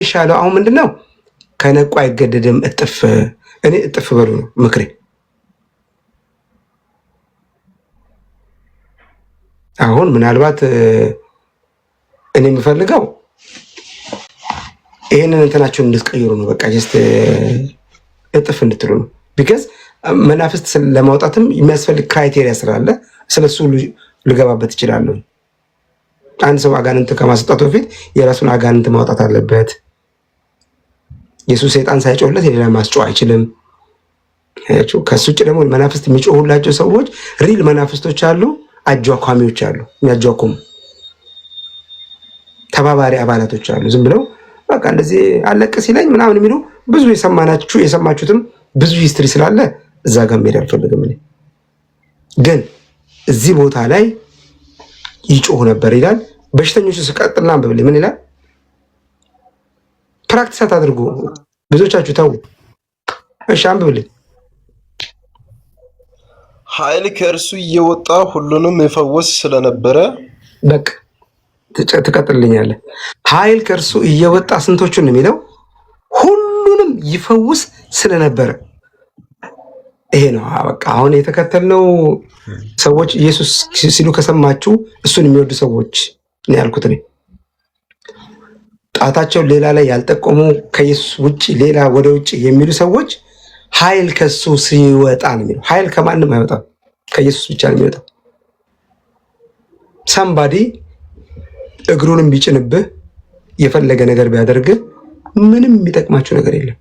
ይሻለው አሁን ምንድነው ከነቁ አይገደድም እጥፍ እኔ እጥፍ በሉ ነው ምክሬ። አሁን ምናልባት እኔ የምፈልገው ይሄንን እንትናችሁን እንድትቀይሩ ነው። በቃ ጀስት እጥፍ እንድትሉ ነው። ቢካዝ መናፍስት ለማውጣትም የሚያስፈልግ ክራይቴሪያ ስላለ ስለሱ ልገባበት ይችላል። አንድ ሰው አጋንንት ከማስወጣቱ በፊት የራሱን አጋንንት ማውጣት አለበት። ኢየሱስ ሰይጣን ሳይጮህለት የሌላ ማስጮህ አይችልም። ከሱ ውጭ ደግሞ መናፍስት የሚጮሁላቸው ሰዎች ሪል መናፍስቶች አሉ፣ አጇኳሚዎች አሉ፣ የሚያጇኩሙ ተባባሪ አባላቶች አሉ። ዝም ብለው በቃ እንደዚህ አለቅ ሲለኝ ምናምን የሚሉ ብዙ የሰማችሁትም ብዙ ሂስትሪ ስላለ እዛ ጋር መሄድ አልፈልግም። እኔ ግን እዚህ ቦታ ላይ ይጮሁ ነበር ይላል። በሽተኞቹ ስቀጥልና አንብብልኝ ምን ይላል? ፕራክቲስ አታድርጉ ብዙዎቻችሁ ተው። እሺ አንብብልኝ። ኃይል ከእርሱ እየወጣ ሁሉንም ይፈውስ ስለነበረ በቃ ትቀጥልኛለህ። ኃይል ከእርሱ እየወጣ ስንቶቹን ነው የሚለው? ሁሉንም ይፈውስ ስለነበረ። ይሄ ነው በቃ አሁን የተከተልነው ሰዎች ኢየሱስ ሲሉ ከሰማችሁ እሱን የሚወዱ ሰዎች ነው ያልኩት እኔ። ጣታቸው ሌላ ላይ ያልጠቆሙ ከኢየሱስ ውጭ ሌላ ወደ ውጭ የሚሉ ሰዎች ኃይል ከሱ ሲወጣ ነው የሚለው። ኃይል ከማንም አይወጣም፣ ከኢየሱስ ብቻ ነው የሚወጣው። ሳምባዲ እግሩንም ቢጭንብህ የፈለገ ነገር ቢያደርግህ ምንም የሚጠቅማችሁ ነገር የለም።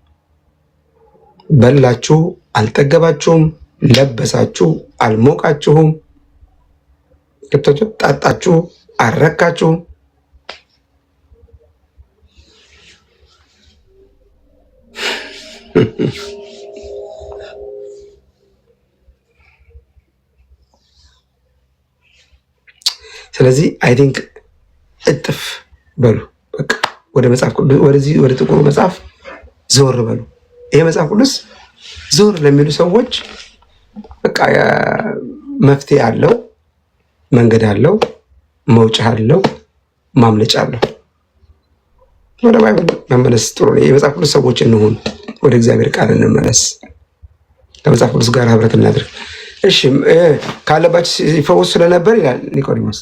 በላችሁ አልጠገባችሁም፣ ለበሳችሁ አልሞቃችሁም፣ ጠጣችሁ አልረካችሁም። ስለዚህ አይ ቲንክ እጥፍ በሉ በቃ ወደ መጽሐፍ ቅዱስ ወደዚህ ወደ ጥቁሩ መጽሐፍ ዞር በሉ። ይሄ መጽሐፍ ቅዱስ ዞር ለሚሉ ሰዎች በቃ መፍትሄ አለው፣ መንገድ አለው፣ መውጫ አለው፣ ማምለጫ አለው። ወደ ባይብል መመለስ ጥሩ ነው። የመጽሐፍ ቅዱስ ሰዎች እንሁን፣ ወደ እግዚአብሔር ቃል እንመለስ፣ ከመጽሐፍ ቅዱስ ጋር ህብረት እናድርግ። እሺ ካለባችሁ ይፈወስ ስለነበር ይላል ኒቆዲሞስ።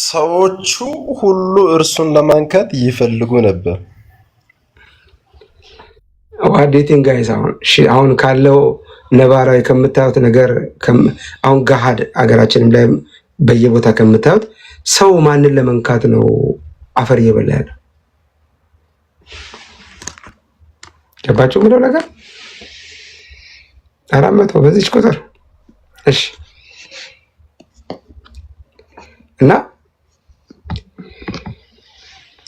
ሰዎቹ ሁሉ እርሱን ለማንካት ይፈልጉ ነበር። ዋዴቲንግ ጋይስ አሁን ካለው ነባራዊ ከምታዩት ነገር አሁን ገሃድ አገራችንም ላይ በየቦታ ከምታዩት ሰው ማንን ለመንካት ነው አፈር እየበላ ያለው? ገባችሁ ምለው ነገር 400 በዚች ቁጥር እሺ። እና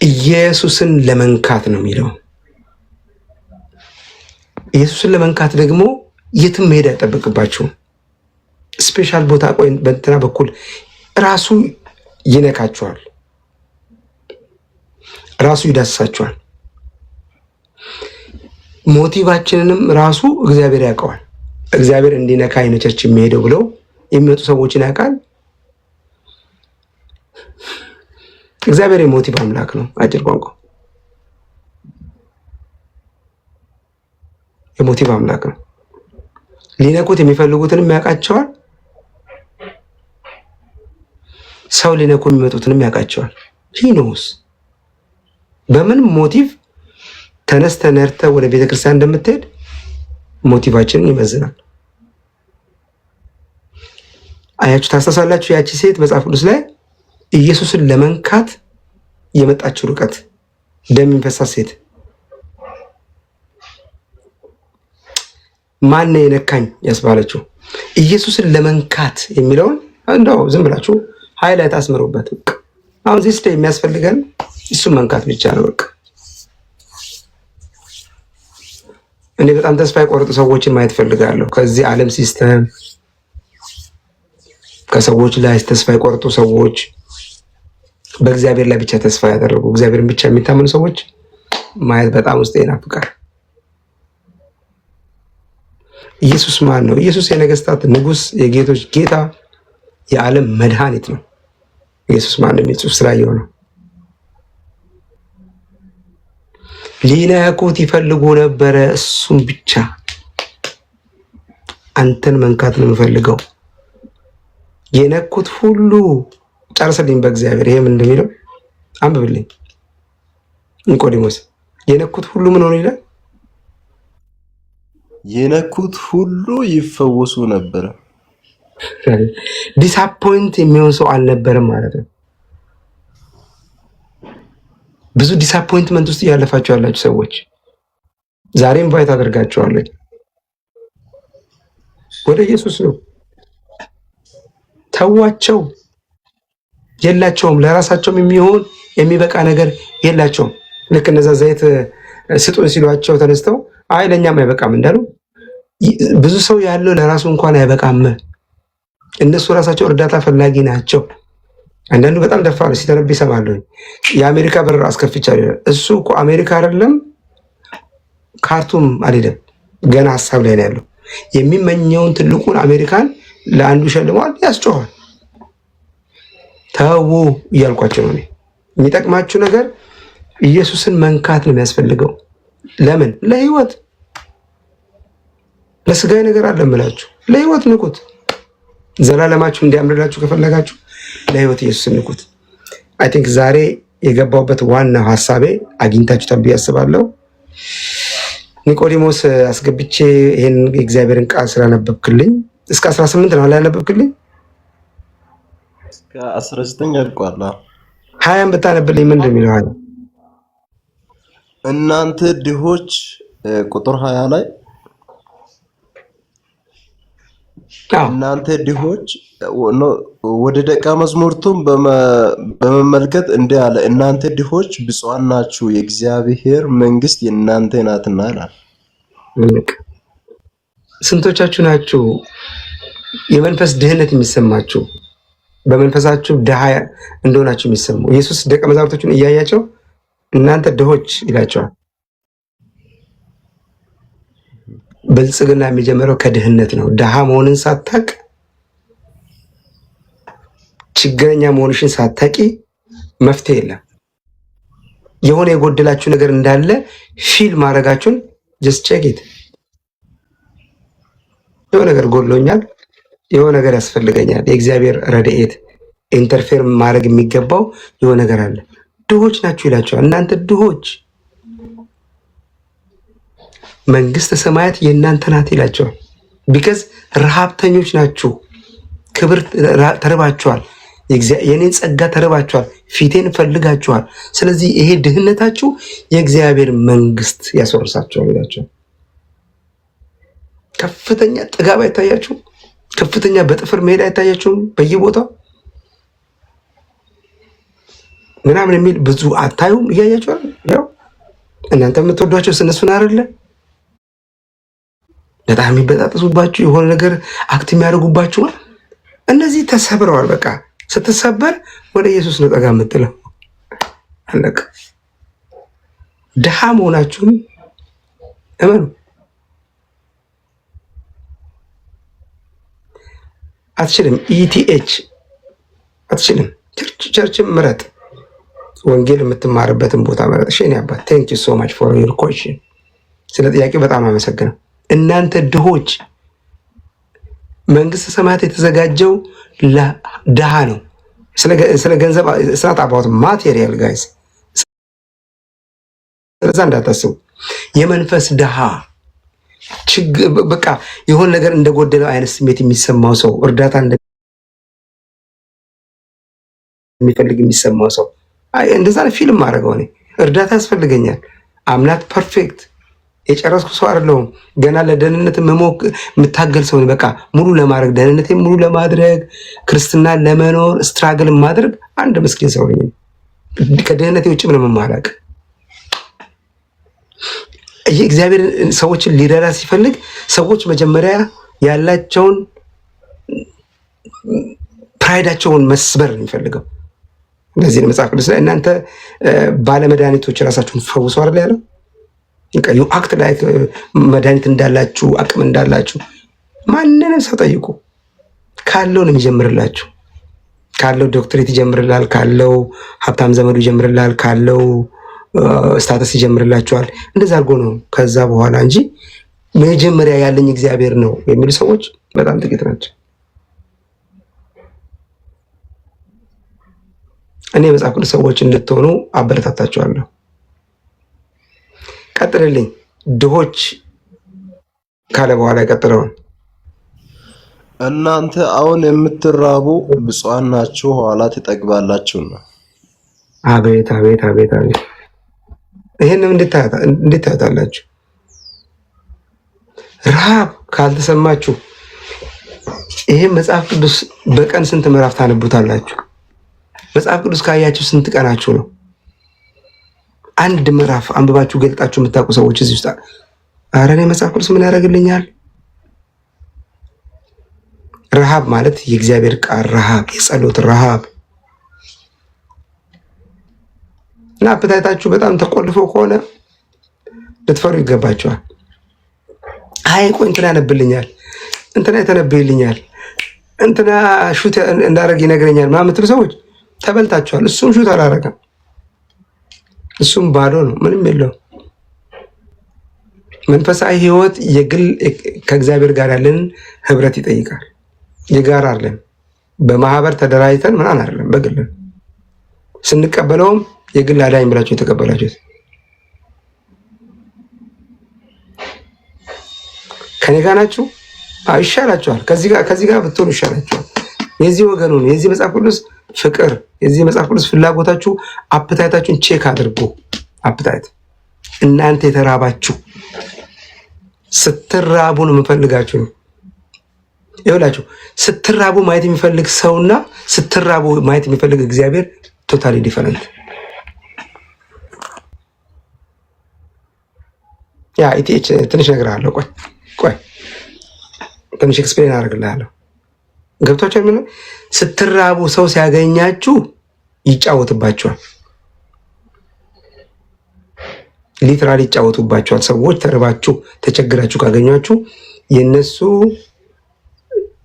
ኢየሱስን ለመንካት ነው የሚለው። ኢየሱስን ለመንካት ደግሞ የትም መሄድ አይጠበቅባችሁም። ስፔሻል ቦታ ቆይ በእንትና በኩል ራሱ ይነካችኋል፣ ራሱ ይዳስሳችኋል። ሞቲቫችንንም ራሱ እግዚአብሔር ያውቀዋል። እግዚአብሔር እንዲነካ አይነቸች የሚሄደው ብለው የሚመጡ ሰዎችን ያውቃል። እግዚአብሔር የሞቲቭ አምላክ ነው። አጭር ቋንቋ የሞቲቭ አምላክ ነው። ሊነኩት የሚፈልጉትንም ያውቃቸዋል። ሰው ሊነኩ የሚመጡትንም ያውቃቸዋል። ሂኖስ በምን ሞቲቭ ተነስተ ነርተ ወደ ቤተክርስቲያን እንደምትሄድ ሞቲቫችንን ይመዝናል። አያችሁ፣ ታስተሳላችሁ። ያቺ ሴት መጽሐፍ ቅዱስ ላይ ኢየሱስን ለመንካት የመጣችው ርቀት ደም የሚፈሳት ሴት ማን የነካኝ ያስባለችው ኢየሱስን ለመንካት የሚለውን እንደው ዝም ብላችሁ ሃይላይት አስመሩበት። አሁን ዚስ ዴይ የሚያስፈልገን እሱን መንካት ብቻ ነው። በቃ እኔ በጣም ተስፋ የቆረጡ ሰዎችን ማየት ፈልጋለሁ። ከዚህ ዓለም ሲስተም ከሰዎች ላይ ተስፋ የቆረጡ ሰዎች፣ በእግዚአብሔር ላይ ብቻ ተስፋ ያደረጉ እግዚአብሔርን ብቻ የሚታመኑ ሰዎች ማየት በጣም ውስጤ ይናፍቃል። ኢየሱስ ማን ነው? ኢየሱስ የነገስታት ንጉስ፣ የጌቶች ጌታ፣ የዓለም መድኃኒት ነው። ኢየሱስ ማን ነው? ኢየሱስ ስላየው ነው። ሊነኩት ይፈልጉ ነበረ። እሱም ብቻ አንተን መንካት ነው የምፈልገው። የነኩት ሁሉ ጨርሰልኝ በእግዚአብሔር። ይሄ ምን እንደሚለው አንብብልኝ ኒቆዲሞስ። የነኩት ሁሉ ምን ሆነ ይላል? የነኩት ሁሉ ይፈወሱ ነበር። ዲስአፖይንት የሚሆን ሰው አልነበረም ማለት ነው። ብዙ ዲስአፖይንትመንት ውስጥ እያለፋችሁ ያላችሁ ሰዎች ዛሬ ኢንቫይት አደርጋችኋለሁ። ወደ ኢየሱስ ነው። ተዋቸው። የላቸውም። ለራሳቸውም የሚሆን የሚበቃ ነገር የላቸውም። ልክ እነዛ ዘይት ስጡን ሲሏቸው ተነስተው አይ ለእኛም አይበቃም እንዳሉ ብዙ ሰው ያለው ለራሱ እንኳን አይበቃም። እነሱ ራሳቸው እርዳታ ፈላጊ ናቸው። አንዳንዱ በጣም ደፋር ሲተነብ ይሰማለሁ። የአሜሪካ በረራ አስከፍቻለሁ። እሱ እኮ አሜሪካ አይደለም ካርቱም አልሄደም፣ ገና ሀሳብ ላይ ነው ያለው። የሚመኘውን ትልቁን አሜሪካን ለአንዱ ሸልሟል፣ ያስጮኋል። ተው እያልኳቸው ነው። የሚጠቅማችሁ ነገር ኢየሱስን መንካት ነው የሚያስፈልገው። ለምን? ለህይወት። ለስጋዊ ነገር አለምላችሁ፣ ለህይወት ንቁት። ዘላለማችሁ እንዲያምርላችሁ ከፈለጋችሁ ለህይወት ኢየሱስን ንቁት። አይ ቲንክ ዛሬ የገባውበት ዋናው ሀሳቤ አግኝታችሁ ተብዬ አስባለሁ። ኒቆዲሞስ አስገብቼ ይሄን የእግዚአብሔርን ቃል ስላነበብክልኝ እስከ 18 ነው ያነበብክልኝ። እስከ 19 አልቋል። 20 ብታነብልኝ ምን እንደሚለው አለ። እናንተ ድሆች ቁጥር 20 ላይ እናንተ ድሆች ወደ ደቀ መዝሙርቱም በመመልከት እንዲህ አለ፣ እናንተ ድሆች ብፁዓን ናችሁ የእግዚአብሔር መንግስት የእናንተ ናትና ይላል። ስንቶቻችሁ ናችሁ የመንፈስ ድህነት የሚሰማችሁ? በመንፈሳችሁ ድሃ እንደሆናችሁ የሚሰሙ ኢየሱስ ደቀ መዛሙርቶቹን እያያቸው እናንተ ድሆች ይላቸዋል። ብልጽግና የሚጀምረው ከድህነት ነው። ድሃ መሆንን ሳታቅ፣ ችግረኛ መሆንሽን ሳታቂ መፍትሄ የለም። የሆነ የጎደላችሁ ነገር እንዳለ ፊል ማድረጋችሁን ጀስት ቼክ ኢት። የሆነ ነገር ጎድሎኛል፣ የሆነ ነገር ያስፈልገኛል፣ የእግዚአብሔር ረድኤት ኢንተርፌር ማድረግ የሚገባው የሆነ ነገር አለ። ድሆች ናችሁ ይላቸዋል። እናንተ ድሆች መንግስተ ሰማያት የእናንተ ናት ይላቸዋል። ቢከዝ ረሃብተኞች ናችሁ፣ ክብር ተርባችኋል፣ የኔን ጸጋ ተርባችኋል፣ ፊቴን ፈልጋችኋል። ስለዚህ ይሄ ድህነታችሁ የእግዚአብሔር መንግስት ያስወርሳችኋል ይላቸዋል። ከፍተኛ ጥጋብ አይታያችሁም? ከፍተኛ በጥፍር መሄድ አይታያችሁም? በየቦታው ምናምን የሚል ብዙ አታዩም? እያያችኋል። ያው እናንተ የምትወዷቸው እነሱን አይደለ? በጣም የሚበጣጠሱባችሁ የሆነ ነገር አክት የሚያደርጉባችሁ እነዚህ ተሰብረዋል። በቃ ስትሰበር ወደ ኢየሱስ ነው ጠጋ የምትለው። አለቀ። ድሃ መሆናችሁን እመኑ። አትችልም። ኢቲኤች አትችልም። ቸርችን ምረጥ። ወንጌል የምትማርበትን ቦታ መረጥ። እሺ፣ እኔ አባት ቴንክ ዩ ሶ ማች ፎር ዩር ኮሽን። ስለ ጥያቄው በጣም አመሰግናለሁ። እናንተ ድሆች መንግስተ ሰማያት የተዘጋጀው ለድሃ ነው። ስለ ገንዘብ ስናት አባውት ማቴሪያል ጋይስ፣ ስለዛ እንዳታስቡ። የመንፈስ ድሃ በቃ የሆነ ነገር እንደጎደለው አይነት ስሜት የሚሰማው ሰው፣ እርዳታ እንደሚፈልግ የሚሰማው ሰው እንደዛ ፊልም አደረገው። እኔ እርዳታ ያስፈልገኛል፣ አምናት ፐርፌክት የጨረስኩ ሰው አይደለሁም። ገና ለደህንነት የምታገል ሰው በቃ ሙሉ ለማድረግ ደህንነቴን ሙሉ ለማድረግ ክርስትናን ለመኖር ስትራግል ማድረግ አንድ ምስኪን ሰው ነኝ። ከደህንነቴ ውጭ ምንም ማላቅ። ይህ እግዚአብሔር ሰዎችን ሊረዳ ሲፈልግ ሰዎች መጀመሪያ ያላቸውን ፕራይዳቸውን መስበር ነው የሚፈልገው። እንደዚህ ነው መጽሐፍ ቅዱስ ላይ እናንተ ባለመድኃኒቶች ራሳችሁን ፈውሱ አይደል ያለው። ዩ አክት ላይክ መድኃኒት እንዳላችሁ አቅም እንዳላችሁ ማንንም ሰው ጠይቁ። ካለው ነው የሚጀምርላችሁ። ካለው ዶክትሬት ይጀምርላል፣ ካለው ሀብታም ዘመዱ ይጀምርላል፣ ካለው ስታተስ ይጀምርላችኋል። እንደዛ አድርጎ ነው ከዛ በኋላ እንጂ መጀመሪያ ያለኝ እግዚአብሔር ነው የሚሉ ሰዎች በጣም ጥቂት ናቸው። እኔ መጽሐፍ ቅዱስ ሰዎች እንድትሆኑ አበረታታችኋለሁ። ቀጥልልኝ። ድሆች ካለ በኋላ የቀጥለውን እናንተ አሁን የምትራቡ ብፁዓን ናችሁ ኋላ ትጠግባላችሁ ነው። አቤት አቤት አቤት አቤት! ይሄንም እንዴት ታዩታላችሁ? ረሃብ ካልተሰማችሁ ይሄን መጽሐፍ ቅዱስ በቀን ስንት ምዕራፍ ታነቡታላችሁ? መጽሐፍ ቅዱስ ካያችሁ ስንት ቀናችሁ ነው? አንድ ምዕራፍ አንብባችሁ ገልጣችሁ የምታውቁ ሰዎች እዚህ ውስጥ ኧረ እኔ መጽሐፍ ቅዱስ ምን ያደርግልኛል? ረሃብ ማለት የእግዚአብሔር ቃል ረሃብ፣ የጸሎት ረሃብ እና አፕታይታችሁ በጣም ተቆልፎ ከሆነ ልትፈሩ ይገባችኋል። አይ ቆይ እንትና ያነብልኛል፣ እንትና የተነብይልኛል፣ እንትና ሹት እንዳደረግ ይነግረኛል ምናምን የምትሉ ሰዎች ተበልታችኋል። እሱም ሹት አላደረገም፣ እሱም ባዶ ነው፣ ምንም የለውም። መንፈሳዊ ህይወት የግል ከእግዚአብሔር ጋር ያለንን ህብረት ይጠይቃል። የጋራ አይደለም። በማህበር ተደራጅተን ምናምን አይደለም፣ በግል ስንቀበለውም የግል አዳኝ ብላችሁ የተቀበላችሁት ከኔ ጋር ናችሁ። ይሻላችኋል። ከዚህ ጋር ብትሆኑ ይሻላችኋል። የዚህ ወገኑን የዚህ መጽሐፍ ቅዱስ ፍቅር የዚህ መጽሐፍ ቅዱስ ፍላጎታችሁ አፕታይታችሁን ቼክ አድርጉ። አፕታይት እናንተ የተራባችሁ ስትራቡ ነው የምፈልጋችሁ ነው። ይኸውላችሁ ስትራቡ ማየት የሚፈልግ ሰውና ስትራቡ ማየት የሚፈልግ እግዚአብሔር ቶታሊ ዲፈረንት። ያ ኢቲኤች ትንሽ ነገር አለው። ቆይ ትንሽ ኤክስፕሌን አደርግልሃለሁ። ገብቷችሁ ምን ስትራቡ ሰው ሲያገኛችሁ ይጫወትባችኋል። ሊትራሊ ይጫወቱባችኋል። ሰዎች ተርባችሁ ተቸግራችሁ ካገኟችሁ የነሱ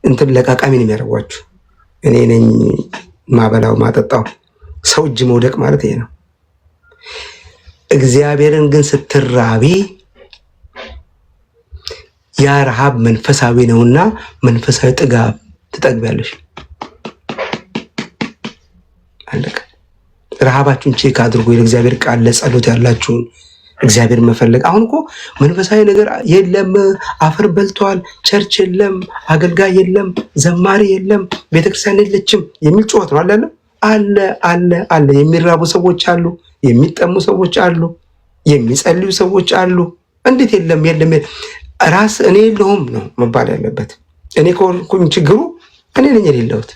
እንትን ለቃቃሚ ነው የሚያደርጓችሁ። እኔ ነኝ ማበላው ማጠጣው። ሰው እጅ መውደቅ ማለት ይሄ ነው። እግዚአብሔርን ግን ስትራቢ ያ ረሃብ መንፈሳዊ ነውና መንፈሳዊ ጥጋብ ትጠግቢያለሽ። አለቀ። ረሃባችሁን ቼክ አድርጎ የእግዚአብሔር ቃል ለጸሎት ያላችሁን እግዚአብሔር መፈለግ። አሁን እኮ መንፈሳዊ ነገር የለም፣ አፈር በልቷል፣ ቸርች የለም፣ አገልጋይ የለም፣ ዘማሪ የለም፣ ቤተክርስቲያን የለችም የሚል ጩኸት ነው አለ አለ አለ አለ። የሚራቡ ሰዎች አሉ፣ የሚጠሙ ሰዎች አሉ፣ የሚጸልዩ ሰዎች አሉ። እንዴት የለም የለም? ራስ እኔ የለሁም ነው መባል ያለበት። እኔ ከሆንኩኝ ችግሩ እኔ ነኝ የሌለሁት።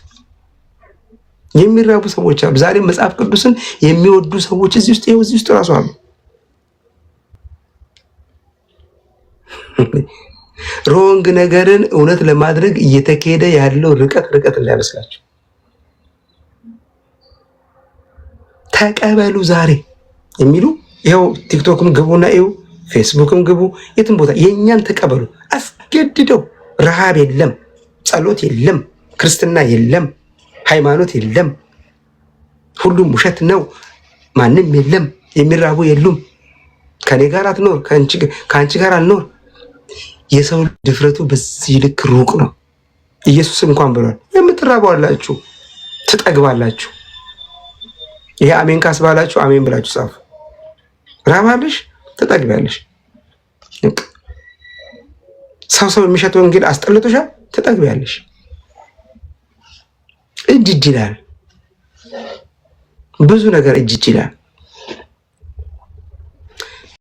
የሚራቡ ሰዎች አሉ። ዛሬ መጽሐፍ ቅዱስን የሚወዱ ሰዎች እዚህ ውስጥ ራሱ አሉ። ሮንግ ነገርን እውነት ለማድረግ እየተካሄደ ያለው ርቀት እንዳይመስላችሁ። ተቀበሉ ዛሬ የሚሉ ይኸው ቲክቶክም ግቡና ይኸው ፌስቡክም ግቡ፣ የትም ቦታ የእኛን ተቀበሉ። አስገድደው። ረሃብ የለም፣ ጸሎት የለም፣ ክርስትና የለም፣ ሃይማኖት የለም፣ ሁሉም ውሸት ነው፣ ማንም የለም፣ የሚራቡ የሉም፣ ከኔ ጋር አትኖር፣ ከአንቺ ጋር አልኖር። የሰው ድፍረቱ በዚህ ልክ ሩቅ ነው። ኢየሱስ እንኳን ብሏል፣ የምትራቡ አላችሁ ትጠግባላችሁ። ይሄ አሜን ካስባላችሁ አሜን ብላችሁ ጻፉ። ራባለሽ ትጠግቢያለሽ። ሰው የሚሸጥ ወንጌል አስጠልቶሻል፣ ትጠግቢያለሽ። እጅ ይላል፣ ብዙ ነገር እጅ ይላል።